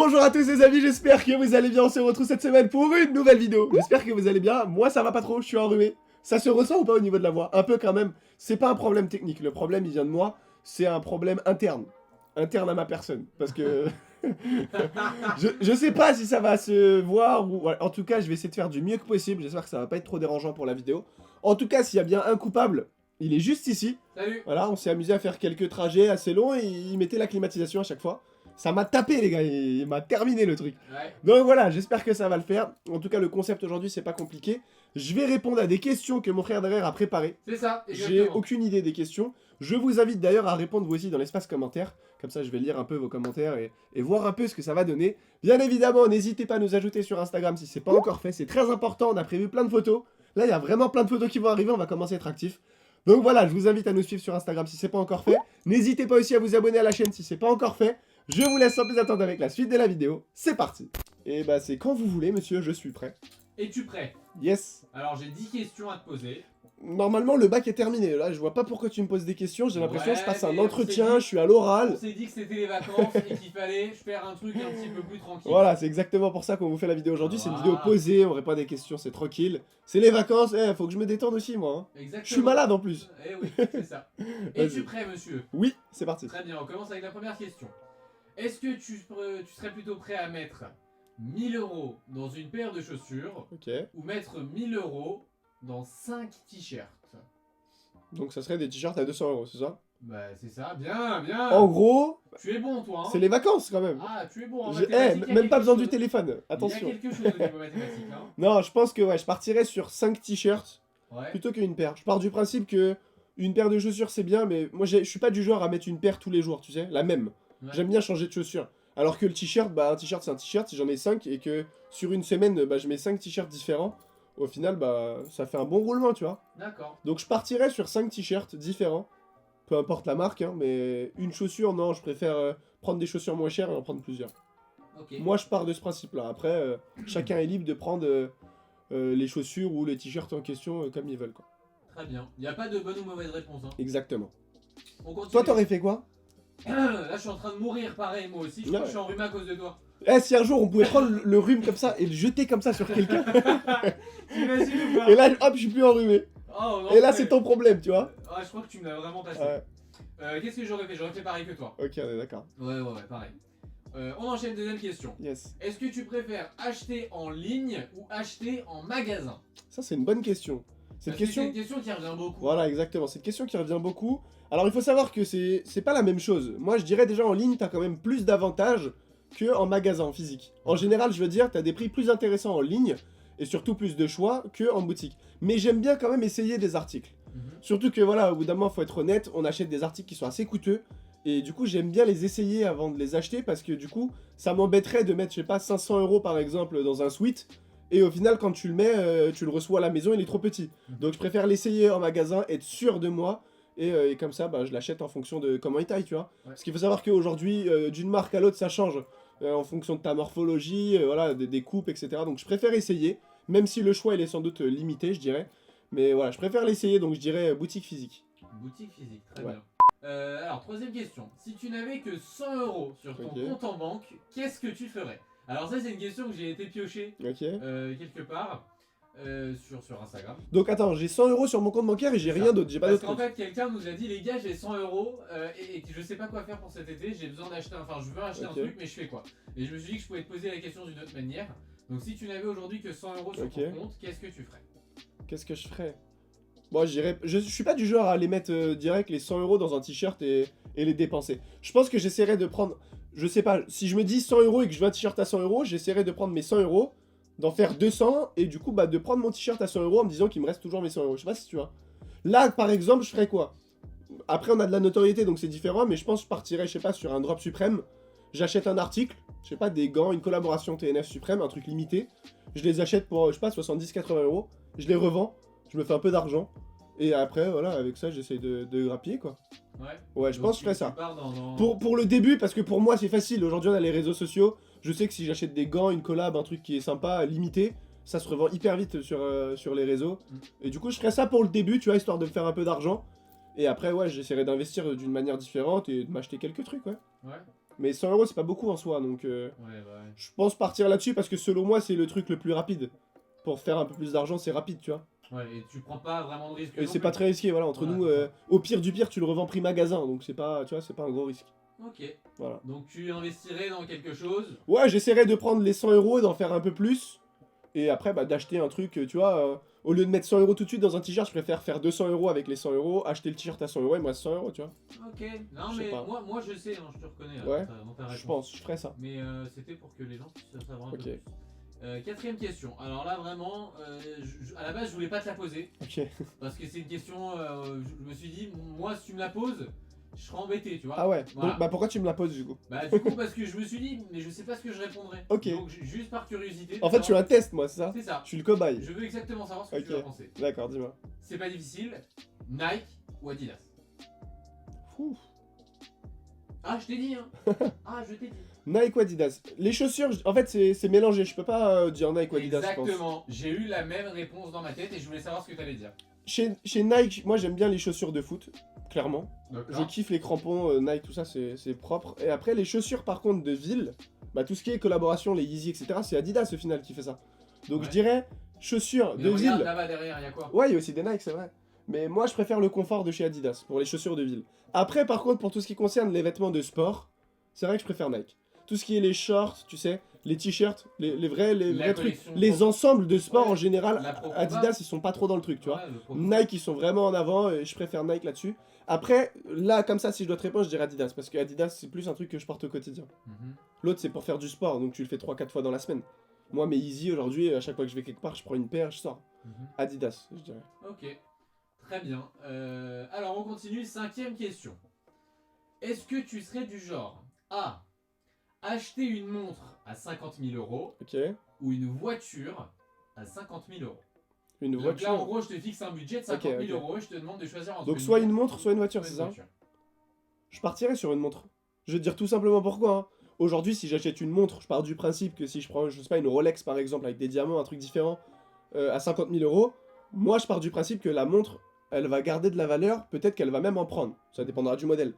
Bonjour à tous les amis, j'espère que vous allez bien, on se retrouve cette semaine pour une nouvelle vidéo. J'espère que vous allez bien, moi ça va pas trop, je suis enrhumé. Ça se ressent ou pas au niveau de la voix? Un peu quand même, c'est pas un problème technique, le problème il vient de moi, c'est un problème interne. Interne à ma personne, parce que... je sais pas si ça va se voir, ou... en tout cas je vais essayer de faire du mieux que possible, j'espère que ça va pas être trop dérangeant pour la vidéo. En tout cas, s'il y a bien un coupable, il est juste ici. Salut. Voilà, on s'est amusé à faire quelques trajets assez longs et il mettait la climatisation à chaque fois. Ça m'a tapé les gars, il m'a terminé le truc. Ouais. Donc voilà, j'espère que ça va le faire. En tout cas, le concept aujourd'hui, c'est pas compliqué. Je vais répondre à des questions que mon frère derrière a préparées. C'est ça, J'ai exactement. aucune idée des questions. Je vous invite d'ailleurs à répondre vous aussi dans l'espace commentaire. Comme ça, je vais lire un peu vos commentaires et voir un peu ce que ça va donner. Bien évidemment, n'hésitez pas à nous ajouter sur Instagram si c'est pas encore fait. C'est très important, on a prévu plein de photos. Là, il y a vraiment plein de photos qui vont arriver, on va commencer à être actifs. Donc voilà, je vous invite à nous suivre sur Instagram si c'est pas encore fait. N'hésitez pas aussi à vous abonner à la chaîne si c'est pas encore fait. Je vous laisse sans plus attendre avec la suite de la vidéo. C'est parti. Et bah c'est quand vous voulez monsieur, je suis prêt. Es-tu prêt? Yes. Alors j'ai 10 questions à te poser. Normalement le bac est terminé. Là je vois pas pourquoi tu me poses des questions. J'ai l'impression que je passe un mais on entretien, s'est dit- je suis à l'oral. On s'est dit que c'était les vacances et qu'il fallait faire un truc un petit peu plus tranquille. Voilà, c'est exactement pour ça qu'on vous fait la vidéo aujourd'hui. C'est une Voilà. vidéo posée, on répond à des questions, c'est tranquille. C'est les vacances, faut que je me détende aussi moi. Hein. Exactement. Je suis malade en plus. Eh oui, c'est ça. Es-tu prêt, monsieur? Oui, c'est parti. Très bien, on commence avec la première question. Est-ce que tu serais plutôt prêt à mettre 1000 € dans une paire de chaussures Ok. ou mettre 1000 € dans 5 t-shirts? Donc ça serait des t-shirts à 200 €, c'est ça? Bah c'est ça, bien, bien. En gros, Tu es bon, toi. Hein. c'est les vacances quand même. Ah, tu es bon en J'ai- mathématiques. il y a même pas quelque besoin du chose. téléphone, attention. Il y a quelque chose au niveau mathématique. Hein. Non, je pense que ouais, je partirais sur 5 t-shirts Ouais. plutôt qu'une paire. Je pars du principe que une paire de chaussures c'est bien, mais moi je suis pas du genre à mettre une paire tous les jours, tu sais, la même. Ouais. J'aime bien changer de chaussures. Alors que le t-shirt, bah un t-shirt c'est un t-shirt, si j'en ai 5 et que sur une semaine, bah je mets 5 t-shirts différents, au final, bah ça fait un bon roulement, tu vois. D'accord. Donc je partirais sur 5 t-shirts différents, peu importe la marque, hein, mais une chaussure, non, je préfère prendre des chaussures moins chères et en prendre plusieurs. Ok. Moi, je pars de ce principe-là. Après, chacun est libre de prendre les chaussures ou les t-shirts en question comme ils veulent, quoi. Très bien. Il n'y a pas de bonne ou mauvaise réponse. Hein. Exactement. On continue. Toi, t'aurais fait quoi? Là, je suis en train de mourir pareil, moi aussi. Je crois Ouais. que je suis enrhumé à cause de toi. Eh, si un jour on pouvait prendre le rhume comme ça et le jeter comme ça sur quelqu'un, T'imagines ou pas? et là, hop, je suis plus enrhumé. Oh, non, Et là, mais- c'est ton problème, tu vois. Ah, je crois que tu me l'as vraiment passé. Ouais, Qu'est-ce que j'aurais fait? J'aurais fait pareil que toi. ok, on est d'accord. Ouais, pareil. On enchaîne, deuxième question. Yes. Est-ce que tu préfères acheter en ligne ou acheter en magasin? Ça, c'est une bonne question. Cette Parce que question. C'est une question qui revient beaucoup. Voilà, exactement. C'est une question qui revient beaucoup. Alors, il faut savoir que c'est pas la même chose. Moi, je dirais déjà en ligne, t'as quand même plus d'avantages que en magasin, en physique. En général, je veux dire, t'as des prix plus intéressants en ligne et surtout plus de choix que en boutique. Mais j'aime bien quand même essayer des articles. Mhm. Surtout que voilà, au bout d'un moment, faut être honnête, on achète des articles qui sont assez coûteux. Et du coup, j'aime bien les essayer avant de les acheter parce que du coup, ça m'embêterait de mettre, je sais pas, 500 € par exemple dans un sweat. Et au final, quand tu le mets, tu le reçois à la maison, il est trop petit. Donc je préfère l'essayer en magasin, être sûr de moi. Et comme ça, bah, je l'achète en fonction de comment il taille, tu vois. Ouais. Parce qu'il faut savoir qu'aujourd'hui, d'une marque à l'autre, ça change. En fonction de ta morphologie, voilà, des coupes, etc. Donc je préfère essayer. Même si le choix, il est sans doute limité, je dirais. Mais voilà, je préfère l'essayer, donc je dirais boutique physique. Boutique physique, très Ouais. bien. Alors, troisième question. Si tu n'avais que 100 € sur ton Ok. compte en banque, qu'est-ce que tu ferais? Alors ça, c'est une question que j'ai été pioché Ok. quelque part sur Instagram. Donc attends, j'ai 100 € sur mon compte bancaire et j'ai C'est ça. rien d'autre, j'ai pas Parce d'autre qu'en truc. fait, quelqu'un nous a dit, les gars, j'ai 100 € et je sais pas quoi faire pour cet été, j'ai besoin d'acheter, enfin, je veux acheter Ok. un truc, mais je fais quoi? Et je me suis dit que je pouvais te poser la question d'une autre manière. Donc si tu n'avais aujourd'hui que 100 € sur Ok. ton compte, qu'est-ce que tu ferais? Qu'est-ce que je ferais? Bon, je suis pas du genre à les mettre direct les 100 € dans un t-shirt et les dépenser. Je pense que j'essaierai de prendre, je sais pas, si je me dis 100 € et que je veux un t-shirt à 100 €, j'essaierai de prendre mes 100 €, d'en faire 200 et du coup bah de prendre mon t-shirt à 100 € en me disant qu'il me reste toujours mes 100 €. Je sais pas si tu vois. Là, par exemple, je ferais quoi? Après, on a de la notoriété donc c'est différent, mais je pense que je partirais, je sais pas, sur un drop suprême. J'achète un article, je sais pas, des gants, une collaboration TNF suprême, un truc limité. Je les achète pour, je sais pas, 70-80 €. Je les revends, je me fais un peu d'argent. Et après, voilà, avec ça, j'essaie de grappiller, quoi. Ouais. Ouais, je Donc, pense que je ferais tu ça. pars dans- Pour le début, parce que pour moi, c'est facile. Aujourd'hui, on a les réseaux sociaux. Je sais que si j'achète des gants, une collab, un truc qui est sympa, limité, ça se revend hyper vite sur les réseaux. Mm. Et du coup, je ferais ça pour le début, tu vois, histoire de me faire un peu d'argent. Et après, ouais, j'essaierai d'investir d'une manière différente et de m'acheter quelques trucs, ouais. Ouais. Mais 100 euros, c'est pas beaucoup en soi, donc Ouais, je pense partir là-dessus parce que selon moi, c'est le truc le plus rapide. Pour faire un peu plus d'argent, c'est rapide, tu vois. Ouais, et tu prends pas vraiment de risque. Et non c'est plus. pas très risqué, voilà, entre Voilà, nous, c'est ça. au pire du pire, tu le revends prix magasin, donc c'est pas, tu vois, c'est pas un gros risque. Ok. Voilà. Donc tu investirais dans quelque chose. Ouais, j'essaierai de prendre les 100 euros et d'en faire un peu plus. Et après, bah, d'acheter un truc, tu vois, au lieu de mettre 100 euros tout de suite dans un t-shirt, je préfère faire 200 euros avec les 100 euros, acheter le t-shirt à 100 euros et moi 100 euros, tu vois. Ok. Non Je sais mais pas. moi je sais, hein, je te reconnais là, Ouais. dans ta réponse. Je pense, je ferais ça. Mais c'était pour que les gens puissent savoir un Ok. peu plus. Quatrième question. Alors là vraiment, à la base je voulais pas te la poser Ok. parce que c'est une question. Je me suis dit, moi si tu me la poses, je serais embêté, tu vois. Ah ouais, Voilà. donc bah pourquoi tu me la poses du coup? Bah du coup parce que je me suis dit, mais je sais pas ce que je répondrais. Ok. Donc juste par curiosité. de En fait, je suis savoir- un test, moi, c'est ça? C'est ça. Je suis le cobaye. Je veux exactement savoir ce que Ok. tu vas penser. D'accord, dis-moi. C'est pas difficile. Nike ou Adidas? Ouh. Ah je t'ai dit hein. Ah je t'ai dit. Nike ou Adidas. Les chaussures, en fait, c'est mélangé. Je peux pas dire Nike ou Adidas, je pense. Exactement. J'ai eu la même réponse dans ma tête et je voulais savoir ce que tu allais dire. Chez Nike, moi j'aime bien les chaussures de foot, clairement. Je D'accord. kiffe les crampons Nike, tout ça, c'est propre. Et après, les chaussures, par contre, de ville, bah tout ce qui est collaboration, les Yeezy, etc., c'est Adidas au final qui fait ça. Donc Ouais. je dirais chaussures Mais de regarde ville. là-bas derrière, il y a quoi? Ouais, il y a aussi des Nike, c'est vrai. Mais moi, je préfère le confort de chez Adidas pour les chaussures de ville. Après, par contre, pour tout ce qui concerne les vêtements de sport, c'est vrai que je préfère Nike. Tout ce qui est les shorts, tu sais, les t-shirts, les vrais trucs, collection les pro. ensembles de sport Ouais, en général, la Pro Adidas, ils sont pas trop dans le truc, tu vois. Ouais, le pro- Nike, ils sont vraiment en avant et je préfère Nike là-dessus. Après, là, comme ça, si je dois te répondre, je dirais Adidas parce que Adidas, c'est plus un truc que je porte au quotidien. Mhm. L'autre, c'est pour faire du sport, donc tu le fais 3-4 fois dans la semaine. Moi, mes Easy, aujourd'hui, à chaque fois que je vais quelque part, je prends une paire, je sors. Mhm. Adidas, je dirais. Ok. Très bien. Alors on continue. Cinquième question. Est-ce que tu serais du genre A. Acheter une montre à 50 000 euros Ok. ou une voiture à 50 000 euros? Une Donc là, en voiture. gros, je te fixe un budget de 50 000 Ok. euros et je te demande de choisir entre Donc, soit une montre, soit une voiture, c'est ça? voiture. Je partirais sur une montre. Je vais te dire tout simplement pourquoi. Hein. Aujourd'hui, si j'achète une montre, je pars du principe que si je prends, je sais pas, une Rolex par exemple, avec des diamants, un truc différent, à 50 000 euros, moi je pars du principe que la montre, elle va garder de la valeur, peut-être qu'elle va même en prendre. Ça dépendra du modèle.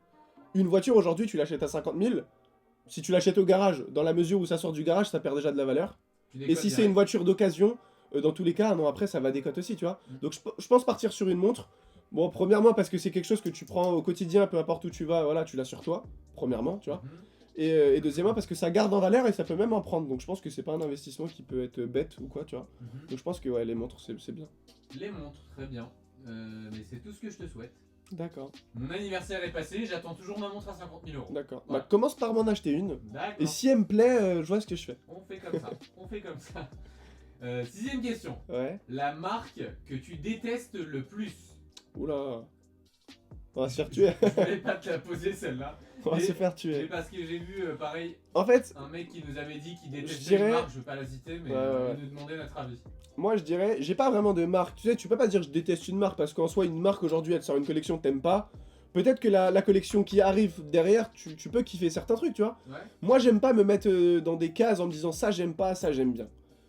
Une voiture aujourd'hui, tu l'achètes à 50 000. Si tu l'achètes au garage, dans la mesure où ça sort du garage, ça perd déjà de la valeur. Tu Et décodes si c'est direct. une voiture d'occasion, dans tous les cas, un an après, ça va décote aussi, tu vois. Mm. Donc je pense partir sur une montre. Bon, premièrement, parce que c'est quelque chose que tu prends au quotidien, peu importe où tu vas, voilà, tu l'as sur toi, premièrement, tu vois. Mhm. Et deuxièmement, parce que ça garde en valeur et ça peut même en prendre. Donc je pense que c'est pas un investissement qui peut être bête ou quoi, tu vois. Mhm. Donc je pense que ouais, les montres, c'est bien. Les montres, très bien. Mais c'est tout ce que je te souhaite. D'accord, Mon anniversaire est passé, j'attends toujours ma montre à 50 000 euros. d'accord. Voilà. Bah, commence par m'en acheter une. D'accord. Et si elle me plaît, je vois ce que je fais. On fait comme ça. On fait comme ça. Sixième question. Ouais. La marque que tu détestes le plus. Oula. On va se faire tuer. Je voulais pas te la poser celle-là. On va Mais- se faire Mais tuer. parce que j'ai vu, pareil, En fait, un mec qui nous avait dit qu'il détestait Je dirais- une marque, je vais pas la citer, mais Ouais, ouais. il nous demandait notre avis. moi je dirais, j'ai pas vraiment de marque. Tu sais, tu peux pas dire je déteste une marque parce qu'en soi, une marque aujourd'hui, elle sort une collection que t'aimes pas. Peut-être que la collection qui arrive derrière, tu peux kiffer certains trucs, tu vois. Ouais. Moi, j'aime pas me mettre dans des cases en me disant ça j'aime pas, ça j'aime bien.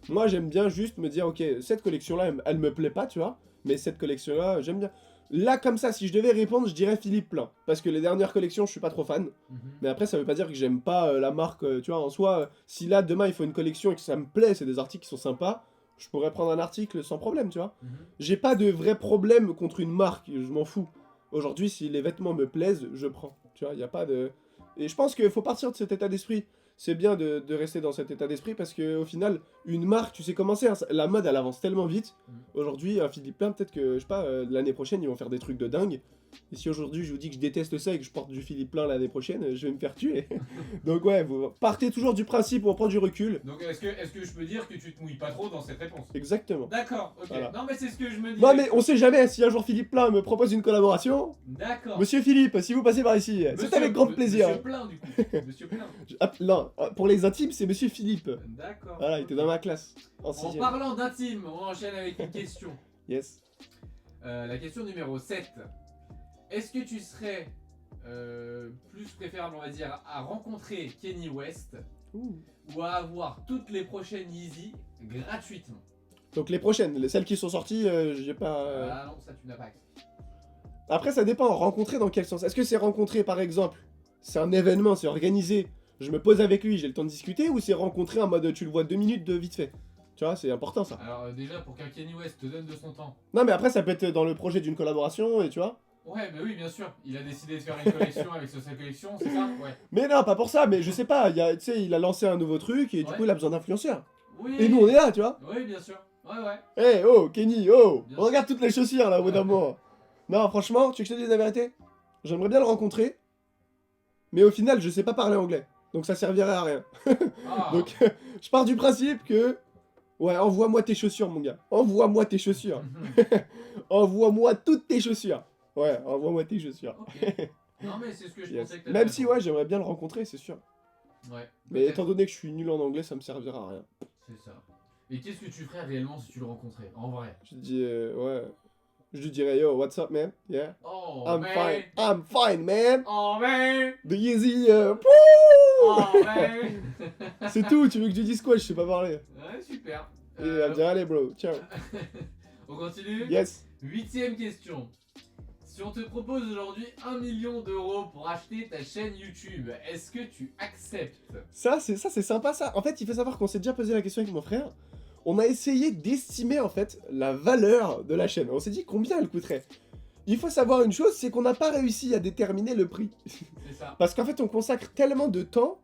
Moi, j'aime bien juste me dire, ok, cette collection-là, elle me plaît pas, tu vois, mais cette collection-là, j'aime bien. Là, comme ça, si je devais répondre, je dirais Philippe Plein. Parce que les dernières collections, je suis pas trop fan. Mhm. Mais après, ça veut pas dire que j'aime pas la marque, tu vois, en soi. Si là, demain, il faut une collection et que ça me plaît, c'est des articles qui sont sympas, je pourrais prendre un article sans problème, tu vois. Mhm. J'ai pas de vrai problème contre une marque, je m'en fous. Aujourd'hui, si les vêtements me plaisent, je prends. Tu vois, il y a pas de... Et je pense qu'il faut partir de cet état d'esprit. C'est bien de rester dans cet état d'esprit parce que au final, une marque, tu sais comment c'est, hein, la mode, elle avance tellement vite. Aujourd'hui, un Philippe Plein, peut-être que, je sais pas, l'année prochaine, ils vont faire des trucs de dingue. Et si aujourd'hui, je vous dis que je déteste ça et que je porte du Philippe Plein l'année prochaine, je vais me faire tuer. Donc ouais, vous partez toujours du principe où on prend du recul. Donc est-ce que je peux dire que tu te mouilles pas trop dans cette réponse? Exactement. D'accord, ok. Voilà. Non mais c'est ce que je me dis. Non mais on sait jamais, si un jour Philippe Plein me propose une collaboration, D'accord. Monsieur Philippe, si vous passez par ici, c'est Monsieur- avec grand plaisir. Monsieur Plein du coup. Monsieur Plein. Non, pour les intimes, c'est Monsieur Philippe. D'accord. Voilà, il était dans ma classe. En En 6ème. parlant d'intime, on enchaîne avec une question. Yes. La question numéro 7. Est-ce que tu serais plus préférable, on va dire, à rencontrer Kanye West Ouh. ou à avoir toutes les prochaines Yeezy gratuitement? Donc les prochaines, celles qui sont sorties, j'ai pas... Ah non, ça tu n'as pas accès. Après, ça dépend, rencontrer dans quel sens? Est-ce que c'est rencontrer, par exemple, c'est un événement, c'est organisé, je me pose avec lui, j'ai le temps de discuter, ou c'est rencontrer en mode tu le vois 2 minutes de vite fait. Tu vois, c'est important ça. Alors déjà, pour qu'un Kanye West te donne de son temps. Non, mais après, ça peut être dans le projet d'une collaboration, et tu vois. Ouais, bah oui, bien sûr. Il a décidé de faire une collection avec sa collection, c'est ça? Ouais. Mais non, pas pour ça, mais je sais pas, tu sais, il a lancé un nouveau truc, et du Ouais. coup, il a besoin d'influenceurs. Oui. Et nous, on est là, tu vois. Oui, bien sûr. Ouais. Eh, oh, Kenny, oh, Bien regarde toutes les chaussures, là, au bout d'un Ouais. moment. Non, franchement, tu veux que je te dise la vérité? J'aimerais bien le rencontrer, mais au final, je sais pas parler anglais. Donc ça servirait à rien. Ah. Donc, je pars du principe que... Ouais, envoie-moi tes chaussures, mon gars. Envoie-moi tes chaussures. Envoie-moi toutes tes chaussures. Ouais, envoie-moi tes chaussures. Ok. Non, mais c'est ce que je Yes. pensais que t'allais Même si, répondre. ouais, j'aimerais bien le rencontrer, c'est sûr. Ouais. Mais peut-être. étant donné que je suis nul en anglais, ça me servira à rien. C'est ça. Et qu'est-ce que tu ferais réellement si tu le rencontrais? En vrai. Je dis, ouais. Je lui dirais, yo, what's up, man? Yeah. Oh, I'm man. fine. I'm fine, man. Oh, man. The Yeezy, Oh, man. C'est tout, tu veux que je dise quoi? Je sais pas parler. Ouais, super. Et elle me dit, allez, bro, ciao. On continue? Yes. 8ème question. Si on te propose aujourd'hui 1 million d'euros pour acheter ta chaîne YouTube, est-ce que tu acceptes? Ça, c'est sympa, ça. En fait, il faut savoir qu'on s'est déjà posé la question avec mon frère. On a essayé d'estimer, en fait, la valeur de la chaîne. On s'est dit combien elle coûterait. Il faut savoir une chose, c'est qu'on n'a pas réussi à déterminer le prix. C'est ça. Parce qu'en fait, on consacre tellement de temps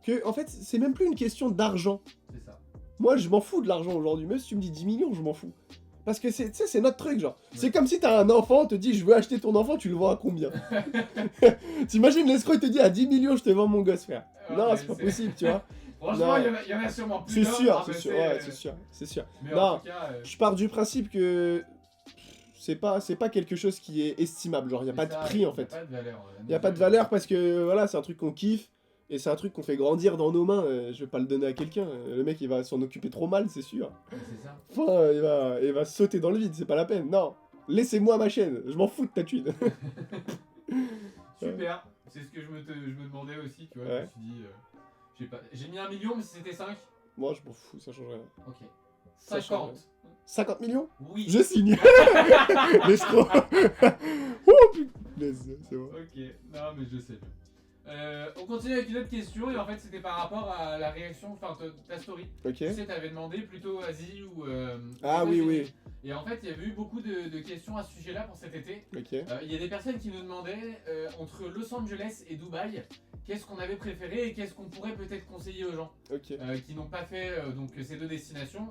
que, en fait, c'est même plus une question d'argent. C'est ça. Moi, je m'en fous de l'argent aujourd'hui. Même si tu me dis 10 millions, je m'en fous. Parce que c'est, tu sais, c'est notre truc, genre. Ouais. C'est comme si t'as un enfant, on te dit, je veux acheter ton enfant, tu le vends à combien? T'imagines, l'escroc, il te dit, à 10 millions, je te vends mon gosse, frère. Ouais, Non, mais c'est pas c'est- possible, tu vois. Franchement, Non. il y en a sûrement plus C'est d'un, sûr, hein, c'est mais sûr, ouais, c'est sûr, c'est sûr. Mais Non. en tout cas, Je pars du principe que c'est pas quelque chose qui est estimable, genre, il y a pas de prix, en Il n'y a fait. pas de valeur. Il y a pas de valeur parce que, voilà, c'est un truc qu'on kiffe. Et c'est un truc qu'on fait grandir dans nos mains, je vais pas le donner à quelqu'un, le mec il va s'en occuper trop mal, c'est sûr. Ouais, c'est ça. Enfin, il va sauter dans le vide, c'est pas la peine, non. Laissez-moi ma chaîne, je m'en fous de ta thune. Super. C'est ce que je me demandais aussi, tu vois. Ouais. Je me suis dit, je sais pas. J'ai mis 1 million, mais si c'était 5. Moi je m'en fous, ça change rien. Ok. Ça 50. 50 millions? Oui. Je signe. L'escroc. Oh putain, c'est bon. Ok. Non, mais je sais bien. On continue avec une autre question et en fait c'était par rapport à la réaction, enfin ta story. Ok. Tu sais, t'avais demandé plutôt Asie ou. Ah oui, États-Unis. oui. Et en fait, il y avait eu beaucoup de questions à ce sujet-là pour cet été. Ok. Il y a des personnes qui nous demandaient entre Los Angeles et Dubaï, qu'est-ce qu'on avait préféré et qu'est-ce qu'on pourrait peut-être conseiller aux gens Ok. qui n'ont pas fait donc ces deux destinations.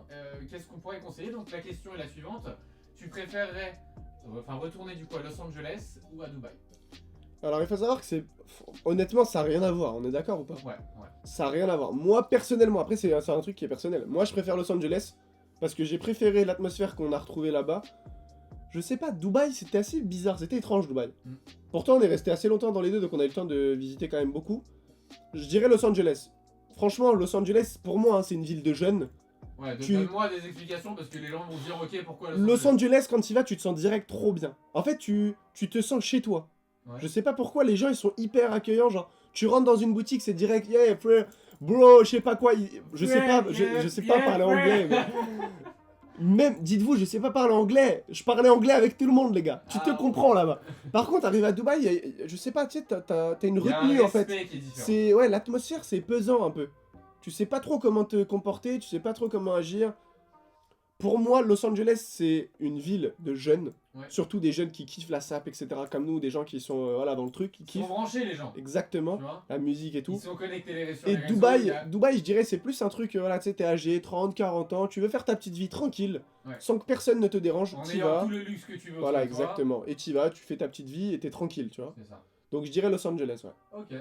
Qu'est-ce qu'on pourrait conseiller? Donc la question est la suivante. Tu préférerais retourner du coup à Los Angeles ou à Dubaï? Alors il faut savoir que c'est... Honnêtement, ça a rien à voir, on est d'accord ou pas? Ouais. Ça a rien à voir. Moi, personnellement, après, c'est un truc qui est personnel. Moi, je préfère Los Angeles parce que j'ai préféré l'atmosphère qu'on a retrouvée là-bas. Je sais pas, Dubaï, c'était assez bizarre. C'était étrange, Dubaï. Mm. Pourtant, on est resté assez longtemps dans les deux, donc on a eu le temps de visiter quand même beaucoup. Je dirais Los Angeles. Franchement, Los Angeles, pour moi, hein, c'est une ville de jeunes. Ouais, Tu- donne-moi des explications parce que les gens vont se dire ok pourquoi Los Angeles, quand tu y vas, tu te sens direct trop bien. En fait, tu te sens chez toi. Ouais. Je sais pas pourquoi, les gens, ils sont hyper accueillants. Genre, tu rentres dans une boutique, c'est direct, yeah, frère, bro, je sais pas quoi. Je sais pas, je sais pas parler anglais. Mais... Même, dites-vous, je sais pas parler anglais. Je parlais anglais avec tout le monde, les gars. Tu te Ah, comprends là-bas. Par contre, arrivé à Dubaï, je sais pas, tu sais, t'as une Il y a un retenue en fait. respect qui est différent. C'est ouais, l'atmosphère c'est pesant un peu. Tu sais pas trop comment te comporter, tu sais pas trop comment agir. Pour moi, Los Angeles c'est une ville de jeunes, Ouais. surtout des jeunes qui kiffent la sap, etc. Comme nous, des gens qui sont voilà dans le truc, qui Ils sont kiffent branchés les gens. exactement Tu vois, la musique et ils tout. sont connectés sur Et les réseaux, Dubaï, il y a- Dubaï, je dirais, c'est plus un truc, voilà, tu sais, t'es âgé, 30, 40 ans, tu veux faire ta petite vie tranquille, Ouais. sans que personne ne te dérange, en t'y ayant vas. tout le luxe que tu veux. Voilà, autour de toi. exactement. Et t'y vas, tu fais ta petite vie et t'es tranquille, tu vois. C'est ça. Donc je dirais Los Angeles, ouais. Ok.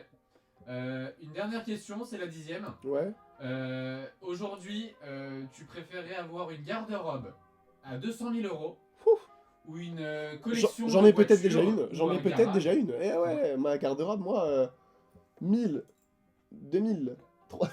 Une dernière question, c'est la 10e. Ouais. Aujourd'hui, tu préférais avoir une garde-robe à 200 000 euros Ouf. ou une collection J'en de ai peut-être déjà voitures une. J'en ou ai un peut-être garage. déjà une. Eh ouais, ma garde-robe, moi, 1000, 2000, 3.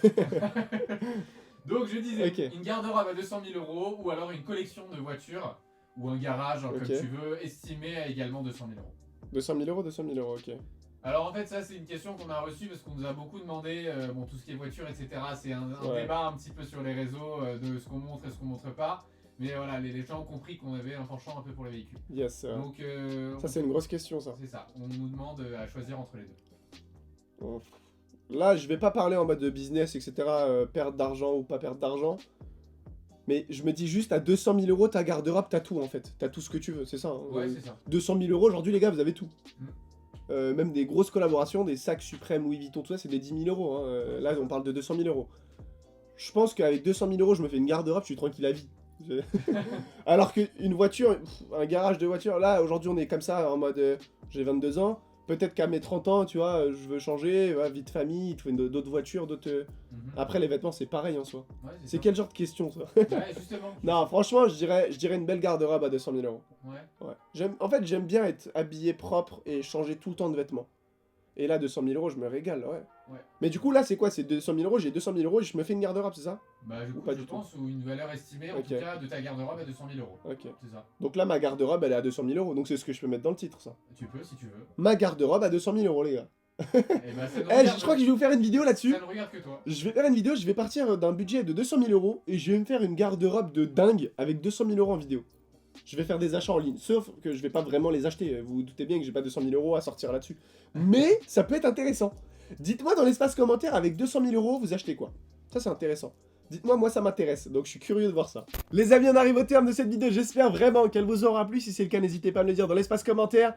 Donc je disais, Ok. une garde-robe à 200 000 euros ou alors une collection de voitures ou un garage, hein, Ok. comme tu veux, estimé à également 200 000 euros. 200 000 euros, 200 000 euros, ok. Alors en fait ça c'est une question qu'on a reçue parce qu'on nous a beaucoup demandé, bon tout ce qui est voiture etc. C'est un Ouais. débat un petit peu sur les réseaux de ce qu'on montre et ce qu'on montre pas. Mais voilà, les gens ont compris qu'on avait un penchant un peu pour les véhicules. Yes. Donc Ça, c'est une grosse question, ça. c'est ça, on nous demande à choisir entre les deux. Oh. Là, je vais pas parler en mode de business, etc. Perte d'argent ou pas perte d'argent. Mais je me dis juste, à 200 000 euros, ta garde-robe, t'as tout en fait. T'as tout ce que tu veux, c'est ça. Hein. Ouais, c'est ça. 200 000 euros, aujourd'hui, les gars, vous avez tout. Mm. Même des grosses collaborations, des sacs suprêmes, Louis Vuitton, tout ça, c'est des 10 000 euros. Hein. Là, on parle de 200 000 euros. Je pense qu'avec 200 000 euros, je me fais une garde-robe, je suis tranquille à vie. Alors qu'une voiture, un garage de voiture, là, aujourd'hui, on est comme ça, en mode, j'ai 22 ans. Peut-être qu'à mes 30 ans, tu vois, je veux changer, vie de famille, il te faut d'autres voitures, d'autres... Après, les vêtements, c'est pareil en soi. Ouais, C'est quel genre de question, ça? Ouais, justement. Non, franchement, je dirais une belle garde-robe à 200 000 euros. Ouais. Ouais. En fait, j'aime bien être habillé propre et changer tout le temps de vêtements. Et là, 200 000 euros, je me régale, ouais. Ouais. Mais du coup, là, c'est quoi? C'est 200 000 euros, j'ai 200 000 euros et je me fais une garde-robe, c'est ça? Bah, du coup, pas je du tout. pense, ou une valeur estimée, en Ok. tout cas, de ta garde-robe à 200 000 euros. Ok. C'est ça. Donc là, ma garde-robe, elle est à 200 000 euros. Donc c'est ce que je peux mettre dans le titre, ça. Tu peux, si tu veux. Ma garde-robe à 200 000 euros, les gars. Et bah, ça ne Eh, regarde, je crois que je vais vous faire une vidéo là-dessus. ça ne regarde que toi. Je vais faire une vidéo, je vais partir d'un budget de 200 000 euros et je vais me faire une garde-robe de dingue avec 200 000 euros en vidéo. Je vais faire des achats en ligne, sauf que je vais pas vraiment les acheter. Vous vous doutez bien que j'ai pas 200 000 euros à sortir là-dessus. Mais ça peut être intéressant. Dites-moi dans l'espace commentaire, avec 200 000 euros, vous achetez quoi? Ça, c'est intéressant. Dites-moi, moi ça m'intéresse, donc je suis curieux de voir ça. Les amis, on arrive au terme de cette vidéo, j'espère vraiment qu'elle vous aura plu. Si c'est le cas, n'hésitez pas à me le dire dans l'espace commentaire.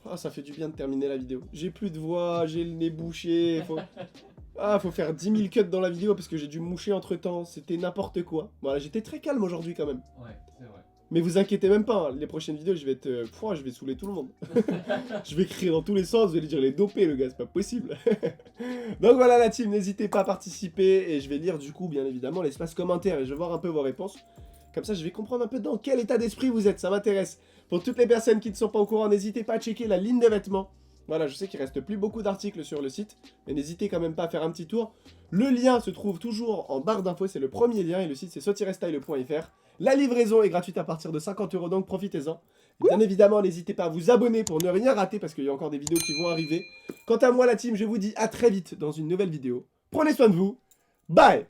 Ah, ça fait du bien de terminer la vidéo. J'ai plus de voix, j'ai le nez bouché, faut faire 10 000 cuts dans la vidéo parce que j'ai dû moucher entre temps, c'était n'importe quoi. Voilà, j'étais très calme aujourd'hui quand même. Ouais, c'est vrai. Mais vous inquiétez même pas, hein, les prochaines vidéos, je vais être... je vais saouler tout le monde. Je vais crier dans tous les sens, je vais lui dire les dopés, le gars, c'est pas possible. Donc voilà la team, n'hésitez pas à participer, et je vais lire du coup, bien évidemment, l'espace commentaire, et je vais voir un peu vos réponses. Comme ça, je vais comprendre un peu dans quel état d'esprit vous êtes, ça m'intéresse. Pour toutes les personnes qui ne sont pas au courant, n'hésitez pas à checker la ligne de vêtements. Voilà, je sais qu'il reste plus beaucoup d'articles sur le site, mais n'hésitez quand même pas à faire un petit tour. Le lien se trouve toujours en barre d'infos, c'est le premier lien, et le site c'est so-style.fr. La livraison est gratuite à partir de 50 €, donc profitez-en. Bien évidemment, n'hésitez pas à vous abonner pour ne rien rater, parce qu'il y a encore des vidéos qui vont arriver. Quant à moi, la team, je vous dis à très vite dans une nouvelle vidéo. Prenez soin de vous, bye!